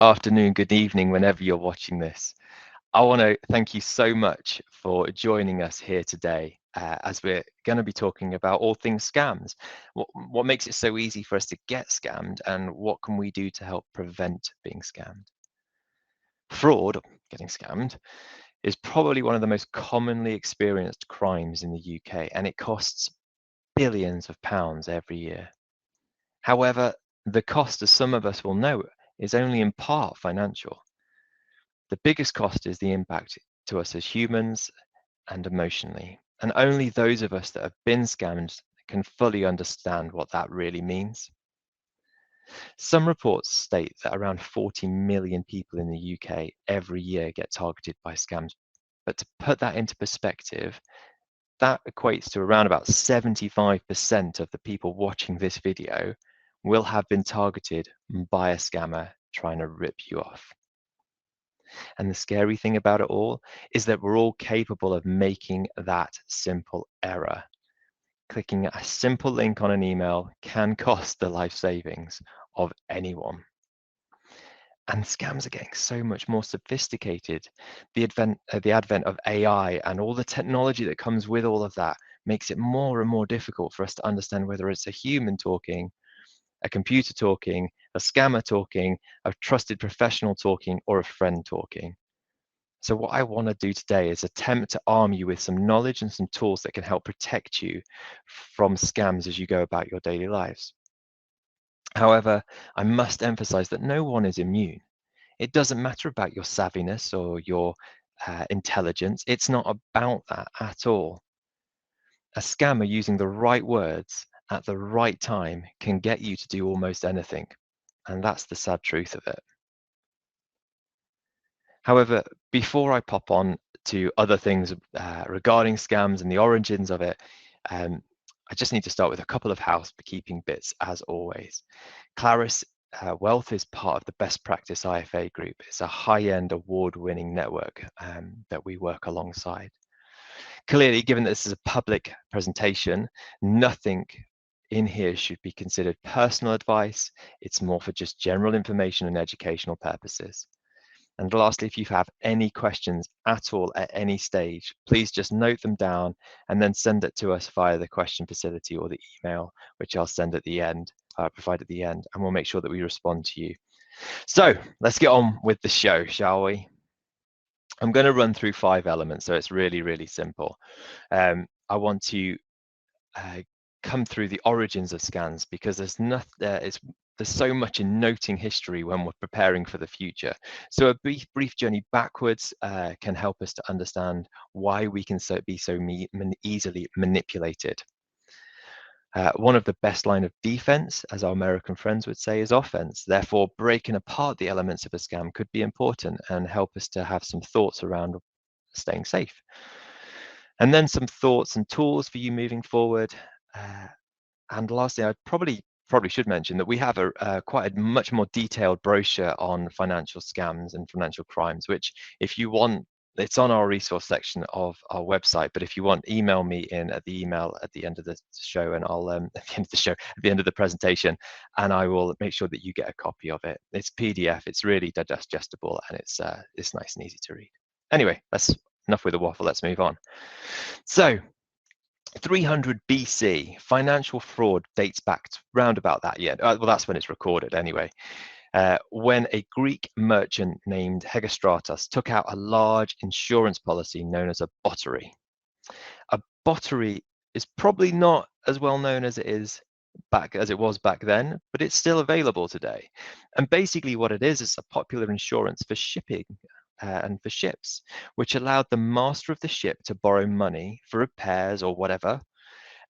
afternoon, good evening, whenever you're watching this. I want to thank you so much for joining us here today as we're going to be talking about all things scams. What makes it so easy for us to get scammed, and what can we do to help prevent being scammed? Fraud, getting scammed, is probably one of the most commonly experienced crimes in the UK, and it costs billions of pounds every year. However, the cost, as some of us will know, is only in part financial. The biggest cost is the impact to us as humans and emotionally. And only those of us that have been scammed can fully understand what that really means. Some reports state that around 40 million people in the UK every year get targeted by scams. But to put that into perspective, that equates to around about 75% of the people watching this video will have been targeted by a scammer trying to rip you off. And the scary thing about it all is that we're all capable of making that simple error. Clicking a simple link on an email can cost the life savings of anyone. And scams are getting so much more sophisticated. The advent of AI and all the technology that comes with all of that makes it more and more difficult for us to understand whether it's a human talking, a computer talking, a scammer talking, a trusted professional talking, or a friend talking. So what I want to do today is attempt to arm you with some knowledge and some tools that can help protect you from scams as you go about your daily lives. However, I must emphasize that no one is immune. It doesn't matter about your savviness or your intelligence. It's not about that at all. A scammer using the right words at the right time can get you to do almost anything. And that's the sad truth of it. However, before I pop on to other things regarding scams and the origins of it, I just need to start with a couple of housekeeping bits as always. Clarus Wealth is part of the Best Practice IFA group. It's a high-end award-winning network that we work alongside. Clearly, given that this is a public presentation, nothing in here should be considered personal advice. It's more for just general information and educational purposes. And lastly, if you have any questions at all at any stage, please just note them down and then send it to us via the question facility or the email, which I'll send at the end, provide at the end, and we'll make sure that we respond to you. So let's get on with the show, shall we? I'm going to run through 5 elements, so it's really, really simple. I want to come through the origins of scams because there's so much in noting history when we're preparing for the future. So a brief journey backwards can help us to understand why we can be so easily manipulated. One of the best line of defense, as our American friends would say, is offense. Therefore, breaking apart the elements of a scam could be important and help us to have some thoughts around staying safe. And then some thoughts and tools for you moving forward. And lastly, I probably should mention that we have quite a much more detailed brochure on financial scams and financial crimes, which if you want, it's on our resource section of our website. But if you want, email me in at the email at the end of the show, and I'll at the end of the show, at the end of the presentation, and I will make sure that you get a copy of it. It's PDF. It's really digestible, and it's nice and easy to read. Anyway, that's enough with the waffle. Let's move on. So 300 BC, financial fraud dates back to round about that year. Well, that's when it's recorded anyway. When a Greek merchant named Hegestratus took out a large insurance policy known as a bottery. A bottery is probably not as well known as it was back then, but it's still available today. And basically what it is a popular insurance for shipping and for ships, which allowed the master of the ship to borrow money for repairs or whatever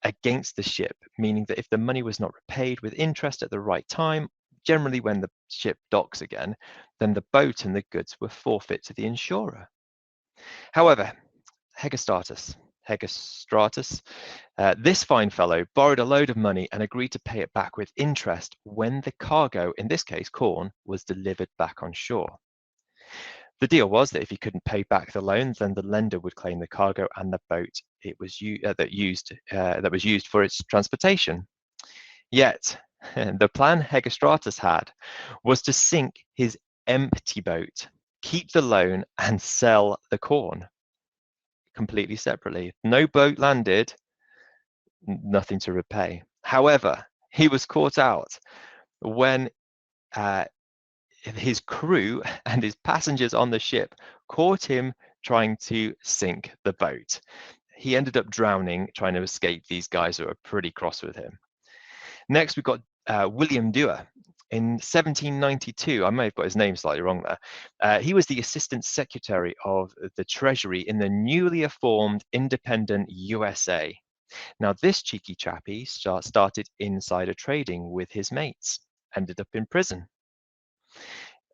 against the ship, meaning that if the money was not repaid with interest at the right time, generally when the ship docks again, then the boat and the goods were forfeit to the insurer. However, Hegestratus, this fine fellow borrowed a load of money and agreed to pay it back with interest when the cargo, in this case corn, was delivered back on shore. The deal was that if he couldn't pay back the loan, then the lender would claim the cargo and the boat that was used for its transportation. Yet, the plan Hegestratus had was to sink his empty boat, keep the loan, and sell the corn completely separately. No boat landed, nothing to repay. However, he was caught out when uh, his crew and his passengers on the ship caught him trying to sink the boat. He ended up drowning trying to escape these guys who were pretty cross with him. Next, we've got William Dewar. In 1792, I may have got his name slightly wrong there. He was the Assistant Secretary of the Treasury in the newly formed independent USA. Now, this cheeky chappie started insider trading with his mates, ended up in prison.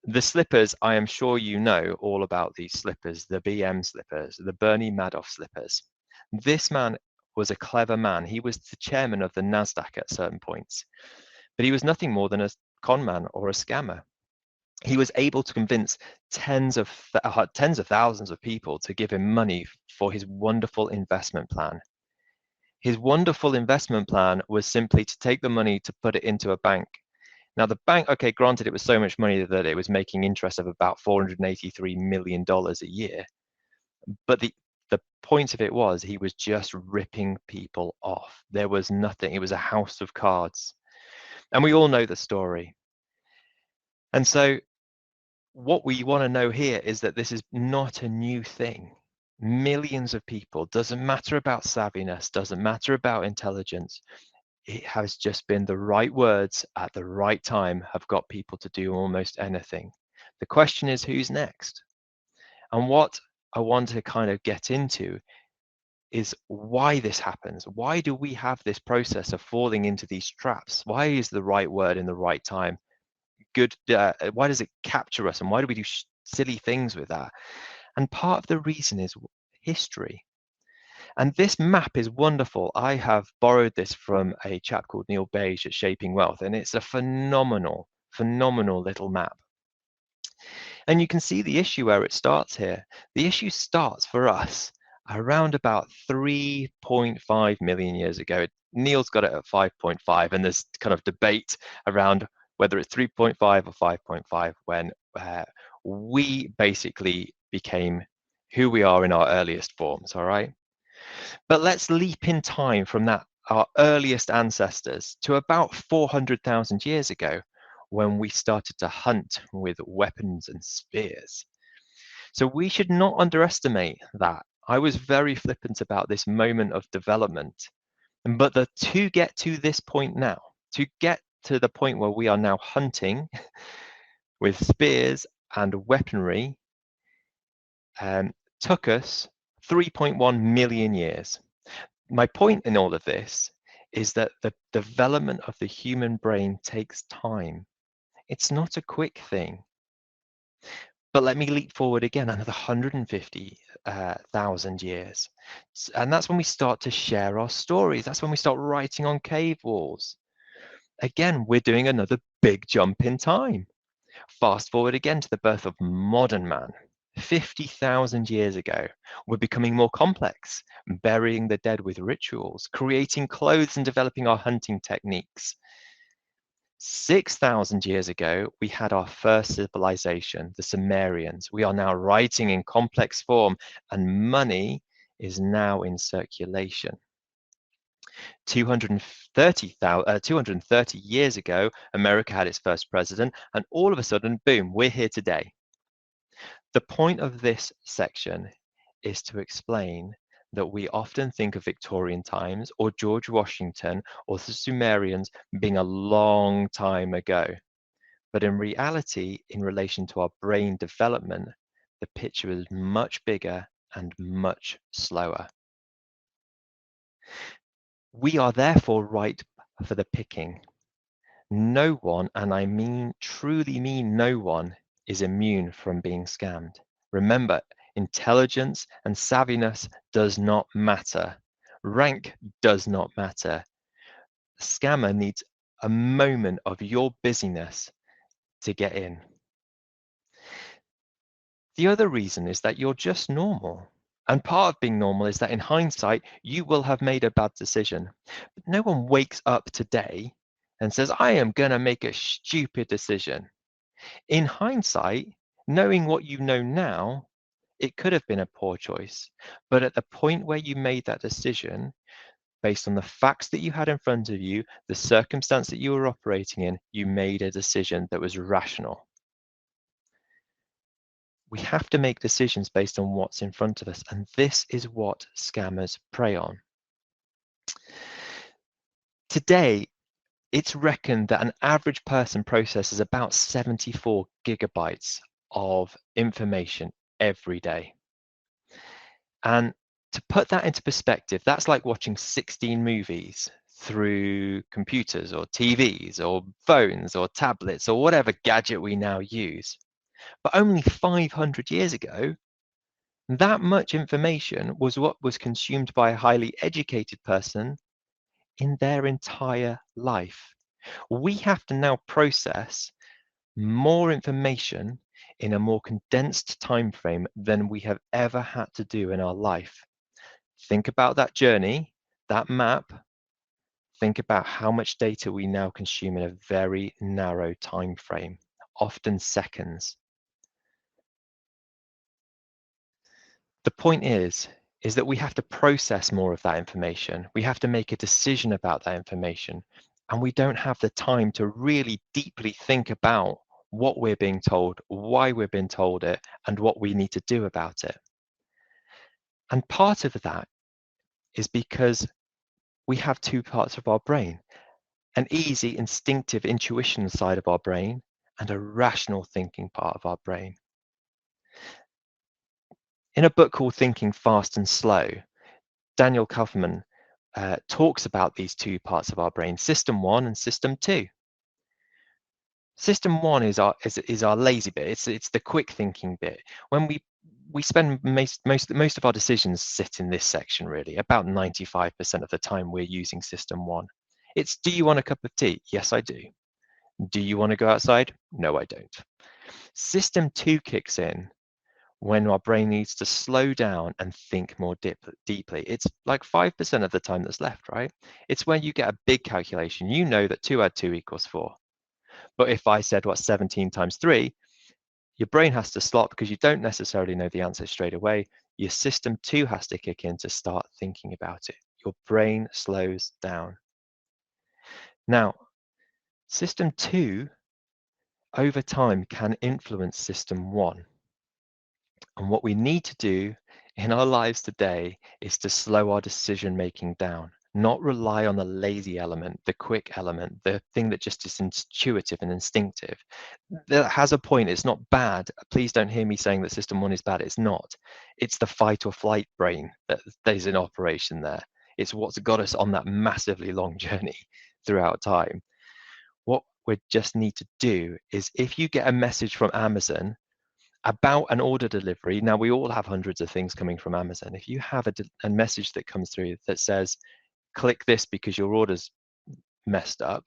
The slippers, I am sure you know all about these slippers, the BM slippers, the Bernie Madoff slippers. This man was a clever man. He was the chairman of the NASDAQ at certain points, but he was nothing more than a con man or a scammer. He was able to convince tens of thousands of people to give him money for his wonderful investment plan. His wonderful investment plan was simply to take the money to put it into a bank. Now, the bank, okay, granted, it was so much money that it was making interest of about $483 million a year. But the point of it was he was just ripping people off. There was nothing. It was a house of cards. And we all know the story. And so what we want to know here is that this is not a new thing. Millions of people, doesn't matter about savviness, doesn't matter about intelligence. It has just been the right words at the right time have got people to do almost anything. The question is, who's next? And what I want to kind of get into is why this happens. Why do we have this process of falling into these traps? Why is the right word in the right time good? Why does it capture us? And why do we do silly things with that? And part of the reason is history. And this map is wonderful. I have borrowed this from a chap called Neil Beige at Shaping Wealth, and it's a phenomenal, phenomenal little map. And you can see the issue where it starts here. The issue starts for us around about 3.5 million years ago. Neil's got it at 5.5, and there's kind of debate around whether it's 3.5 or 5.5 when we basically became who we are in our earliest forms, all right? But let's leap in time from that, our earliest ancestors, to about 400,000 years ago, when we started to hunt with weapons and spears. So we should not underestimate that. I was very flippant about this moment of development. But to get to this point now, to get to the point where we are now hunting with spears and weaponry, took us 3.1 million years. My point in all of this is that the development of the human brain takes time. It's not a quick thing. But let me leap forward again another 150,000 years. And that's when we start to share our stories. That's when we start writing on cave walls. Again, we're doing another big jump in time. Fast forward again to the birth of modern man. 50,000 years ago, we're becoming more complex, burying the dead with rituals, creating clothes and developing our hunting techniques. 6,000 years ago, we had our first civilization, the Sumerians. We are now writing in complex form, and money is now in circulation. 230 years ago, America had its first president, and all of a sudden, boom, we're here today. The point of this section is to explain that we often think of Victorian times or George Washington or the Sumerians being a long time ago. But in reality, in relation to our brain development, the picture is much bigger and much slower. We are therefore ripe for the picking. No one, and I mean truly mean no one, is immune from being scammed. Remember, intelligence and savviness does not matter. Rank does not matter. The scammer needs a moment of your busyness to get in. The other reason is that you're just normal. And part of being normal is that in hindsight, you will have made a bad decision. But no one wakes up today and says, I am going to make a stupid decision. In hindsight, knowing what you know now, it could have been a poor choice. But at the point where you made that decision, based on the facts that you had in front of you, the circumstance that you were operating in, you made a decision that was rational. We have to make decisions based on what's in front of us, and this is what scammers prey on. Today, it's reckoned that an average person processes about 74 gigabytes of information every day. And to put that into perspective, that's like watching 16 movies through computers or TVs or phones or tablets or whatever gadget we now use. But only 500 years ago, that much information was what was consumed by a highly educated person in their entire life. We have to now process more information in a more condensed time frame than we have ever had to do in our life. Think about that journey, that map. Think about how much data we now consume in a very narrow time frame, often seconds. The point is that we have to process more of that information. We have to make a decision about that information, and we don't have the time to really deeply think about what we're being told, why we're being told it, and what we need to do about it. And part of that is because we have two parts of our brain, an easy instinctive intuition side of our brain and a rational thinking part of our brain. In a book called Thinking Fast and Slow, Daniel Kahneman talks about these two parts of our brain, system one and system two. System one is our lazy bit. It's the quick thinking bit. When we spend most of our decisions sit in this section really. About 95% of the time we're using system one. It's, do you want a cup of tea? Yes, I do. Do you want to go outside? No, I don't. System two kicks in when our brain needs to slow down and think more deeply. It's like 5% of the time that's left, right? It's when you get a big calculation. You know that 2 add 2 equals 4. But if I said what's 17 times 3, your brain has to stop because you don't necessarily know the answer straight away. Your system 2 has to kick in to start thinking about it. Your brain slows down. Now, system 2 over time can influence system 1. And what we need to do in our lives today is to slow our decision making down, not rely on the lazy element, the quick element, the thing that just is intuitive and instinctive. That has a point. It's not bad. Please don't hear me saying that system one is bad. It's not. It's the fight or flight brain that is in operation there. It's what's got us on that massively long journey throughout time. What we just need to do is, if you get a message from Amazon about an order delivery. Now, we all have hundreds of things coming from Amazon. If you have a message that comes through that says, click this because your order's messed up,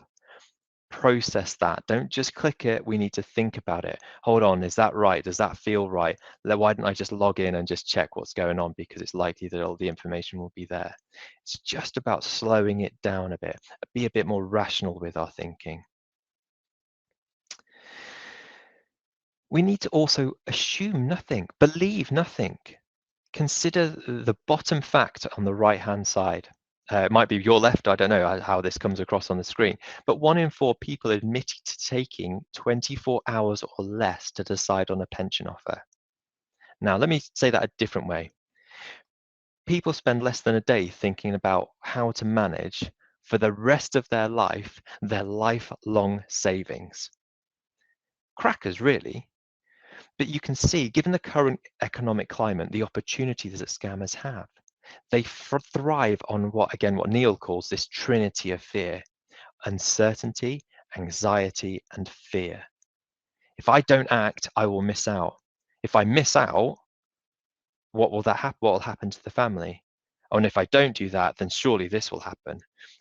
process that. Don't just click it. We need to think about it. Hold on, is that right? Does that feel right? Why don't I just log in and just check what's going on, because it's likely that all the information will be there. It's just about slowing it down a bit, be a bit more rational with our thinking. We need to also assume nothing, believe nothing. Consider the bottom fact on the right-hand side. It might be your left, I don't know how this comes across on the screen, but 1 in 4 people admitted to taking 24 hours or less to decide on a pension offer. Now, let me say that a different way. People spend less than a day thinking about how to manage, for the rest of their life, their lifelong savings. Crackers, really. But you can see, given the current economic climate, the opportunities that scammers have. They thrive on what Neil calls this trinity of fear: uncertainty, anxiety, and fear. If I don't act, I will miss out. If I miss out, what will happen to the family? Oh, and if I don't do that, then surely this will happen.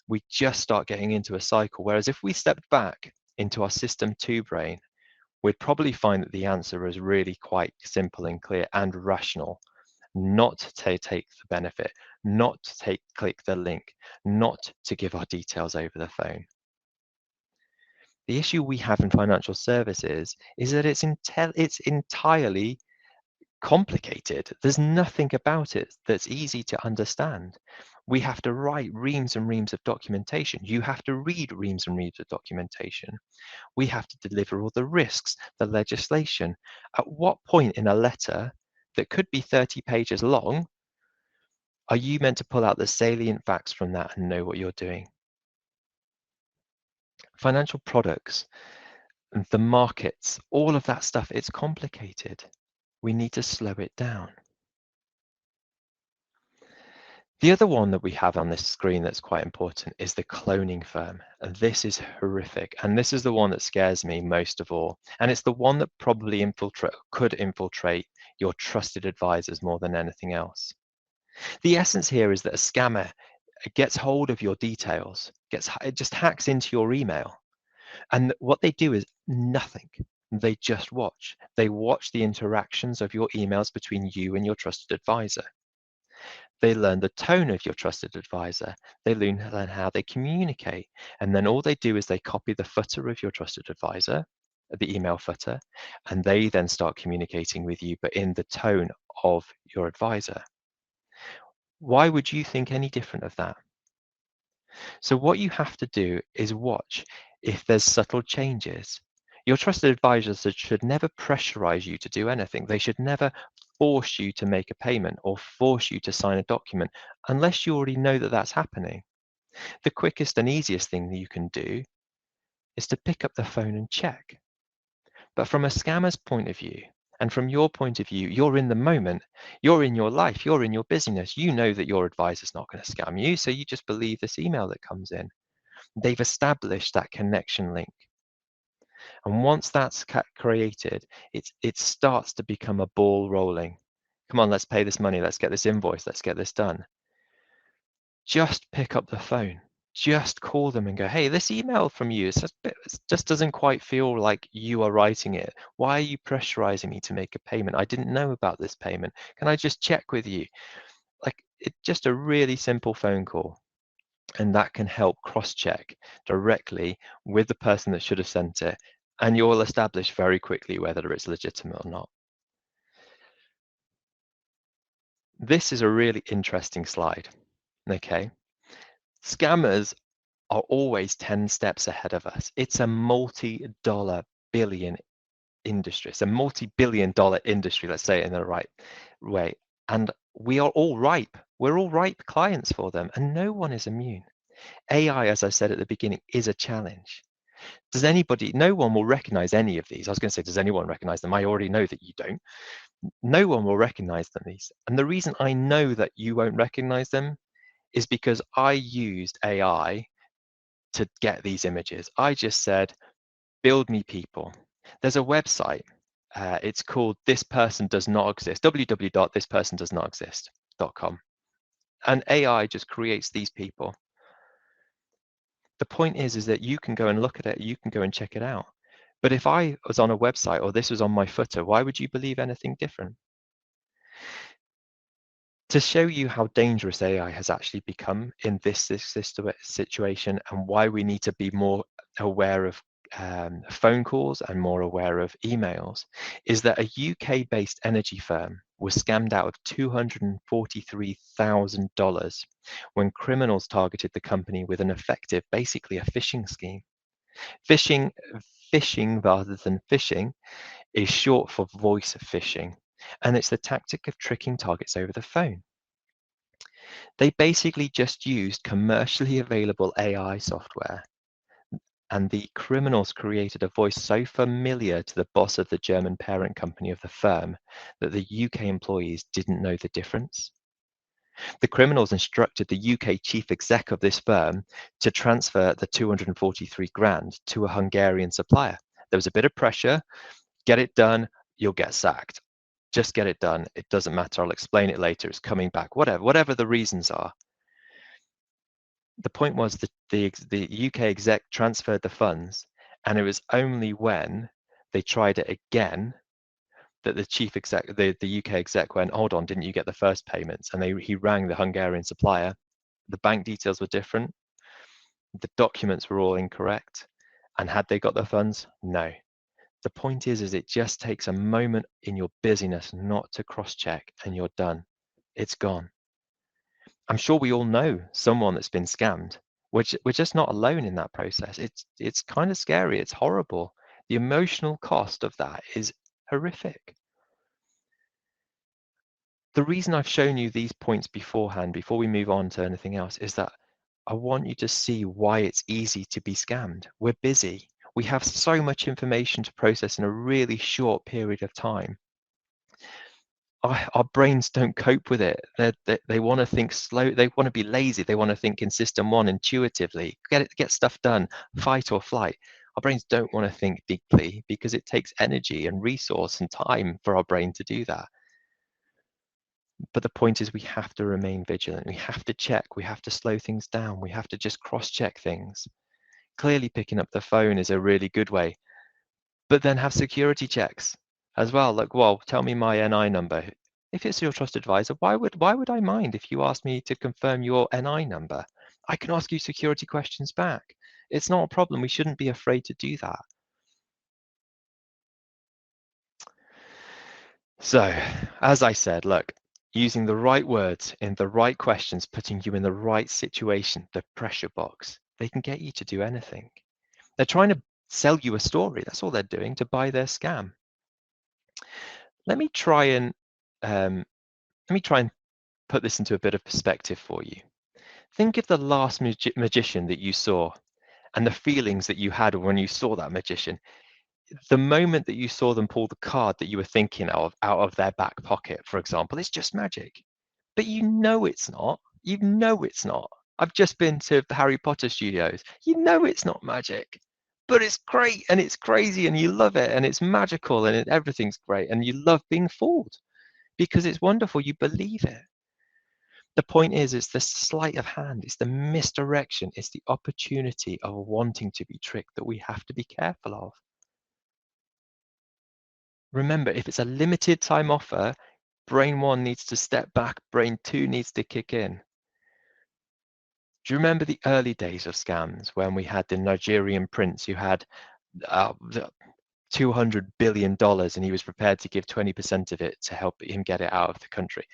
We just start getting into a cycle. Whereas if we stepped back into our system 2 brain, we'd probably find that the answer is really quite simple and clear and rational. Not to take the benefit, not to click the link, not to give our details over the phone. The issue we have in financial services is that it's entirely complicated. There's nothing about it that's easy to understand. We have to write reams and reams of documentation. You have to read reams and reams of documentation. We have to deliver all the risks, the legislation. At what point in a letter that could be 30 pages long are you meant to pull out the salient facts from that and know what you're doing? Financial products, the markets, all of that stuff, it's complicated. We need to slow it down. The other one that we have on this screen that's quite important is the cloning firm. And this is horrific. And this is the one that scares me most of all. And it's the one that probably could infiltrate your trusted advisors more than anything else. The essence here is that a scammer gets hold of your details, it just hacks into your email. And what they do is nothing. They just watch. They watch the interactions of your emails between you and your trusted advisor. They learn the tone of your trusted advisor. They learn how they communicate. And then all they do is they copy the footer of your trusted advisor, the email footer, and they then start communicating with you, but in the tone of your advisor. Why would you think any different of that? So what you have to do is watch if there's subtle changes. Your trusted advisors should never pressurize you to do anything. They should never force you to make a payment or force you to sign a document unless you already know that that's happening. The quickest and easiest thing that you can do is to pick up the phone and check. But from a scammer's point of view, and from your point of view, you're in the moment, you're in your life, you're in your busyness. You know that your advisor's not going to scam you, so you just believe this email that comes in. They've established that connection link. And once that's created, it starts to become a ball rolling. Come on, let's pay this money. Let's get this invoice. Let's get this done. Just pick up the phone. Just call them and go, hey, this email from you just doesn't quite feel like you are writing it. Why are you pressurizing me to make a payment? I didn't know about this payment. Can I just check with you? Like, it's just a really simple phone call. And that can help cross-check directly with the person that should have sent it. And you'll establish very quickly whether it's legitimate or not. This is a really interesting slide. Okay. Scammers are always 10 steps ahead of us. It's a multi-dollar billion industry. It's a multi-billion dollar industry, let's say it in the right way. And we are all ripe. We're all ripe clients for them, and no one is immune. AI, as I said at the beginning, is a challenge. No one will recognize any of these. I was going to say, does anyone recognize them? I already know that you don't. No one will recognize these. And the reason I know that you won't recognize them is because I used AI to get these images. I just said, build me people. There's a website. It's called This Person Does Not Exist, www.thispersondoesnotexist.com. And AI just creates these people. The point is that you can go and look at it, you can go and check it out. But if I was on a website or this was on my footer, why would you believe anything different? To show you how dangerous AI has actually become in this situation and why we need to be more aware of phone calls and more aware of emails, is that a UK-based energy firm was scammed out of $243,000 when criminals targeted the company with an effective, basically a phishing scheme. Phishing rather than phishing is short for voice phishing, and it's the tactic of tricking targets over the phone. They basically just used commercially available AI software, and the criminals created a voice so familiar to the boss of the German parent company of the firm that the UK employees didn't know the difference. The criminals instructed the UK chief exec of this firm to transfer the 243 grand to a Hungarian supplier. There was a bit of pressure. Get it done, you'll get sacked. Just get it done. It doesn't matter. I'll explain it later. It's coming back. Whatever the reasons are. The point was that the UK exec transferred the funds, and it was only when they tried it again that the chief exec, the UK exec went, hold on, didn't you get the first payments? And he rang the Hungarian supplier. The bank details were different. The documents were all incorrect. And had they got the funds? No. The point is it just takes a moment in your busyness not to cross-check and you're done. It's gone. I'm sure we all know someone that's been scammed. We're just not alone in that process. It's kind of scary. It's horrible. The emotional cost of that is horrific. The reason I've shown you these points beforehand, before we move on to anything else, is that I want you to see why it's easy to be scammed. We're busy. We have so much information to process in a really short period of time. Our brains don't cope with it. They want to think slow. They want to be lazy. They want to think in system one intuitively. Get stuff done, fight or flight. Our brains don't want to think deeply because it takes energy and resource and time for our brain to do that. But the point is we have to remain vigilant. We have to check. We have to slow things down. We have to just cross-check things. Clearly picking up the phone is a really good way, but then have security checks as well. Like, well, tell me my NI number. If it's your trusted advisor, why would I mind if you ask me to confirm your NI number? I can ask you security questions back. It's not a problem. We shouldn't be afraid to do that. So, as I said, look, using the right words in the right questions, putting you in the right situation, the pressure box, they can get you to do anything. They're trying to sell you a story. That's all they're doing to buy their scam. Let me try and um, put this into a bit of perspective for you. Think of the last magician that you saw and the feelings that you had when you saw that magician. The moment that you saw them pull the card that you were thinking of out of their back pocket, for example, it's just magic. But you know it's not. You know it's not. I've just been to the Harry Potter studios. You know it's not magic. But it's great and it's crazy and you love it and it's magical and everything's great and you love being fooled because it's wonderful. You believe it. The point is, it's the sleight of hand, it's the misdirection, it's the opportunity of wanting to be tricked that we have to be careful of. Remember, if it's a limited time offer, brain one needs to step back, brain two needs to kick in. Do you remember the early days of scams when we had the Nigerian prince who had $200 billion and he was prepared to give 20% of it to help him get it out of the country?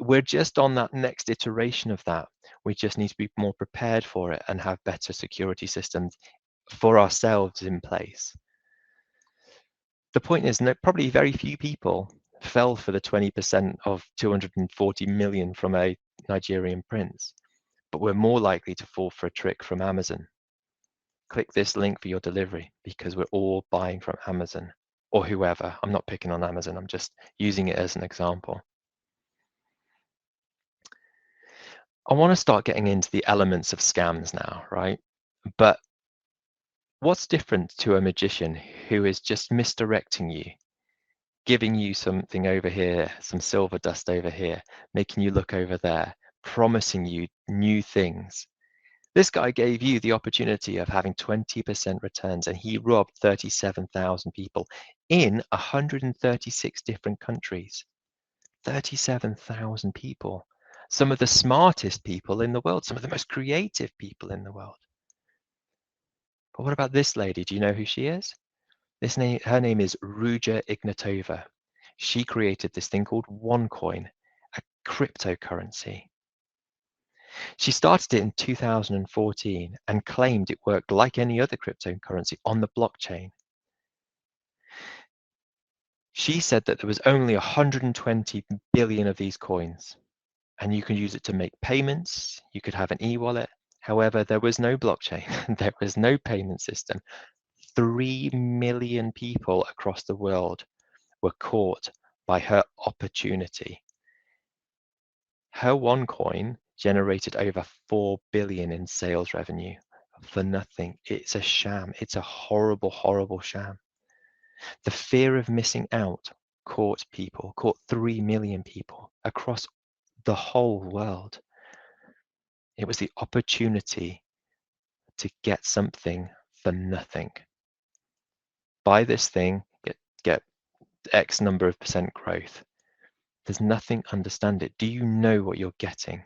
We're just on that next iteration of that. We just need to be more prepared for it and have better security systems for ourselves in place. The point is, probably very few people fell for the 20% of 240 million from a Nigerian prince, but we're more likely to fall for a trick from Amazon. Click this link for your delivery because we're all buying from Amazon or whoever. I'm not picking on Amazon. I'm just using it as an example. I want to start getting into the elements of scams now, right? But what's different to a magician who is just misdirecting you, giving you something over here, some silver dust over here, making you look over there, promising you new things? This guy gave you the opportunity of having 20% returns and he robbed 37,000 people in 136 different countries. 37,000 people. Some of the smartest people in the world, some of the most creative people in the world. But what about this lady? Do you know who she is? Her name is Ruja Ignatova. She created this thing called OneCoin, a cryptocurrency. She started it in 2014 and claimed it worked like any other cryptocurrency on the blockchain. She said that there was only 120 billion of these coins, and you can use it to make payments. You could have an e-wallet. However, there was no blockchain. There was no payment system. 3 million people across the world were caught by her opportunity. Her OneCoin generated over 4 billion in sales revenue for nothing. It's a sham. It's a horrible, horrible sham. The fear of missing out caught 3 million people across the whole world. It was the opportunity to get something for nothing. Buy this thing, get X number of percent growth. There's nothing, understand it. Do you know what you're getting?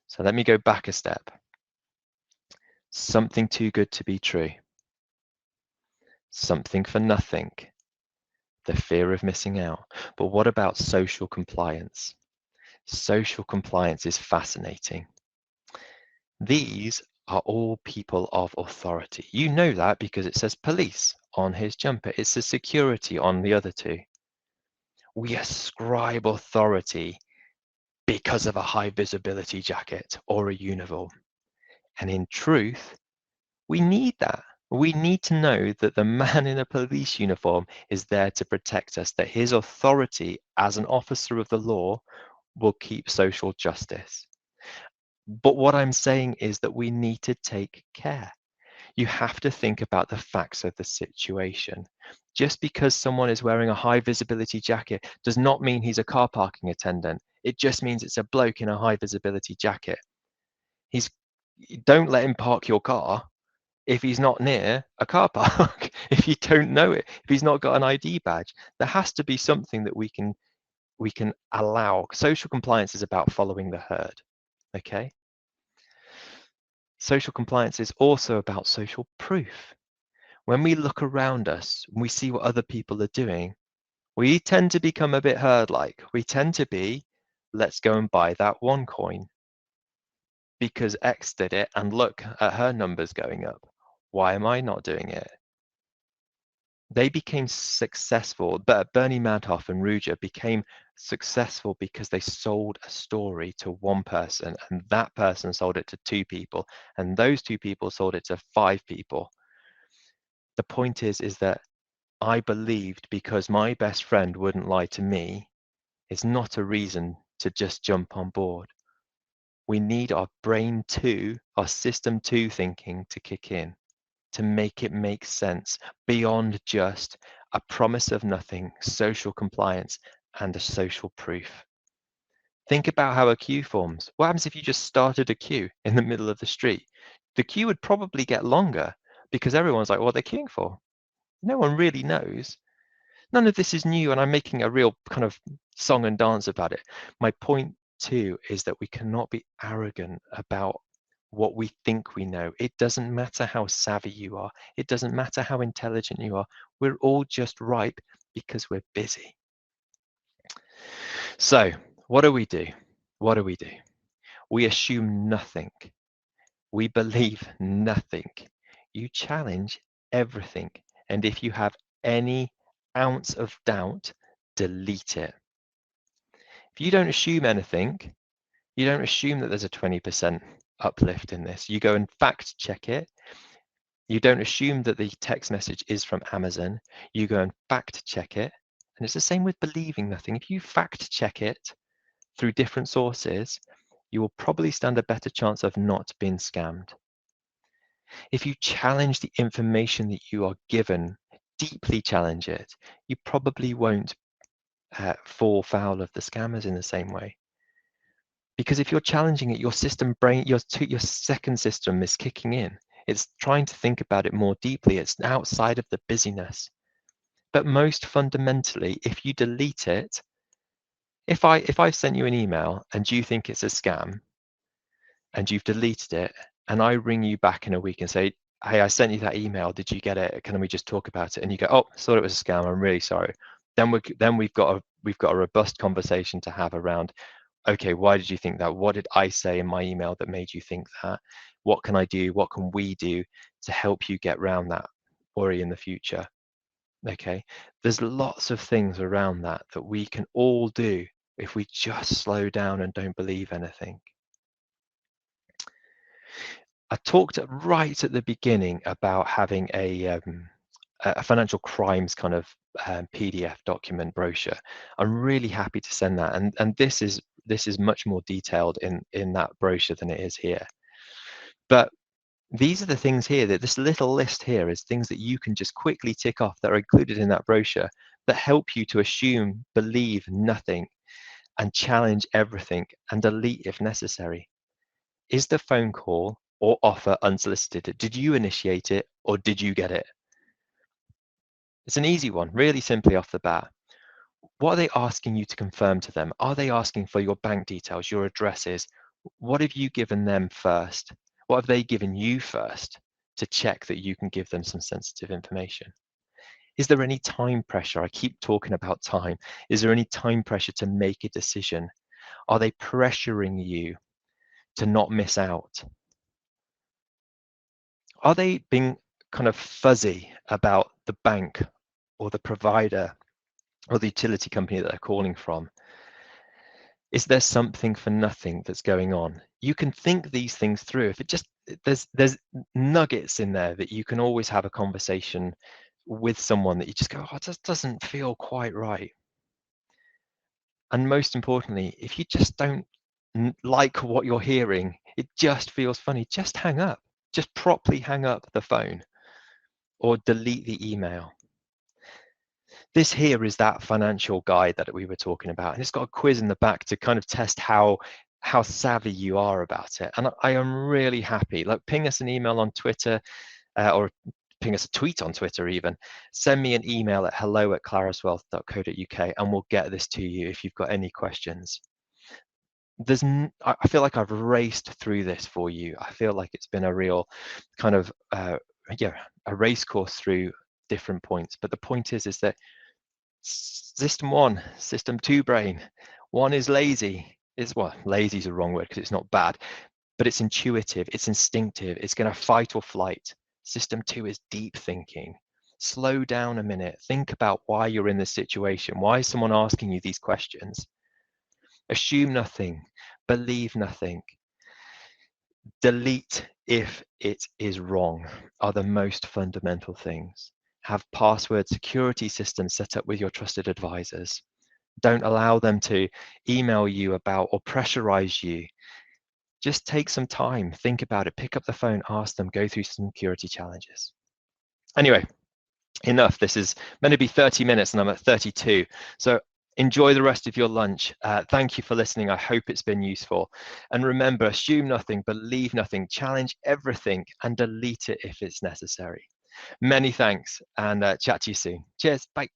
So let me go back a step. Something too good to be true. Something for nothing. The fear of missing out. But what about social compliance? Social compliance is fascinating. These are all people of authority. You know that because it says police on his jumper. It says security on the other two. We ascribe authority because of a high visibility jacket or a uniform. And in truth, we need that. We need to know that the man in a police uniform is there to protect us, that his authority as an officer of the law will keep social justice. But what I'm saying is that we need to take care. You have to think about the facts of the situation. Just because someone is wearing a high visibility jacket does not mean he's a car parking attendant. It just means it's a bloke in a high visibility jacket. He's Don't let him park your car if he's not near a car park, if you don't know it, if he's not got an ID badge. There has to be something that we can allow. Social compliance is about following the herd. Okay? Social compliance is also about social proof. When we look around us and we see what other people are doing, we tend to become a bit herd-like. We tend to be, let's go and buy that one coin because X did it and look at her numbers going up. Why am I not doing it? They became successful, but Bernie Madoff and Ruja became successful because they sold a story to one person, and that person sold it to two people, and those two people sold it to five people. The point is that I believed because my best friend wouldn't lie to me is not a reason to just jump on board. We need our brain two, our system two thinking to kick in, to make it make sense beyond just a promise of nothing, social compliance, and a social proof. Think about how a queue forms. What happens if you just started a queue in the middle of the street? The queue would probably get longer because everyone's like, what are they queuing for? No one really knows. None of this is new, and I'm making a real kind of song and dance about it. My point too is that we cannot be arrogant about what we think we know. It doesn't matter how savvy you are. It doesn't matter how intelligent you are. We're all just ripe because we're busy. So what do we do? What do we do? We assume nothing. We believe nothing. You challenge everything. And if you have any ounce of doubt, delete it. If you don't assume anything, you don't assume that there's a 20% uplift in this. You go and fact check it. You don't assume that the text message is from Amazon. You go and fact check it. And it's the same with believing nothing. If you fact check it through different sources, you will probably stand a better chance of not being scammed. If you challenge the information that you are given, deeply challenge it, you probably won't fall foul of the scammers in the same way. Because if you're challenging it, your your second system is kicking in. It's trying to think about it more deeply. It's outside of the busyness. But most fundamentally, if you delete it, if I sent you an email and you think it's a scam and you've deleted it, and I ring you back in a week and say, hey, I sent you that email. Did you get it? Can we just talk about it? And you go, oh, I thought it was a scam. I'm really sorry. Then we've got a robust conversation to have around, okay, why did you think that? What did I say in my email that made you think that? What can I do? What can we do to help you get around that worry in the future? Okay, there's lots of things around that that we can all do if we just slow down and don't believe anything. I talked right at the beginning about having a financial crimes kind of PDF document brochure. I'm really happy to send that, and this is much more detailed in that brochure than it is here. But these are the things here, that this little list here is things that you can just quickly tick off that are included in that brochure that help you to assume, believe nothing, and challenge everything and delete if necessary. Is the phone call or offer unsolicited? Did you initiate it or did you get it? It's an easy one, really simply off the bat. What are they asking you to confirm to them? Are they asking for your bank details, your addresses? What have you given them first? What have they given you first to check that you can give them some sensitive information? Is there any time pressure? I keep talking about time. Is there any time pressure to make a decision? Are they pressuring you to not miss out? Are they being kind of fuzzy about the bank or the provider or the utility company that they're calling from? Is there something for nothing that's going on? You can think these things through. If it just there's nuggets in there that you can always have a conversation with someone that you just go, oh, it just doesn't feel quite right. And most importantly, if you just don't like what you're hearing, it just feels funny, just hang up. Just properly hang up the phone or delete the email. This here is that financial guide that we were talking about, and it's got a quiz in the back to kind of test how savvy you are about it. And I am really happy. Like, ping us an email on Twitter, or ping us a tweet on Twitter even. Send me an email at hello@claruswealth.co.uk, and we'll get this to you if you've got any questions. I feel like I've raced through this for you. I feel like it's been a real kind of a race course through different points. But the point is that system 1, system 2 brain. 1 is lazy. Lazy is a wrong word because it's not bad, but it's intuitive, it's instinctive, it's going to fight or flight. System 2 is deep thinking. Slow down a minute. Think about why you're in this situation. Why is someone asking you these questions? Assume nothing. Believe nothing. Delete if it is wrong are the most fundamental things. Have password security systems set up with your trusted advisors. Don't allow them to email you about or pressurize you. Just take some time, think about it, pick up the phone, ask them, go through some security challenges. Anyway, enough. This is meant to be 30 minutes and I'm at 32. So enjoy the rest of your lunch. Thank you for listening. I hope it's been useful. And remember, assume nothing, believe nothing, challenge everything, and delete it if it's necessary. Many thanks, and chat to you soon. Cheers. Bye.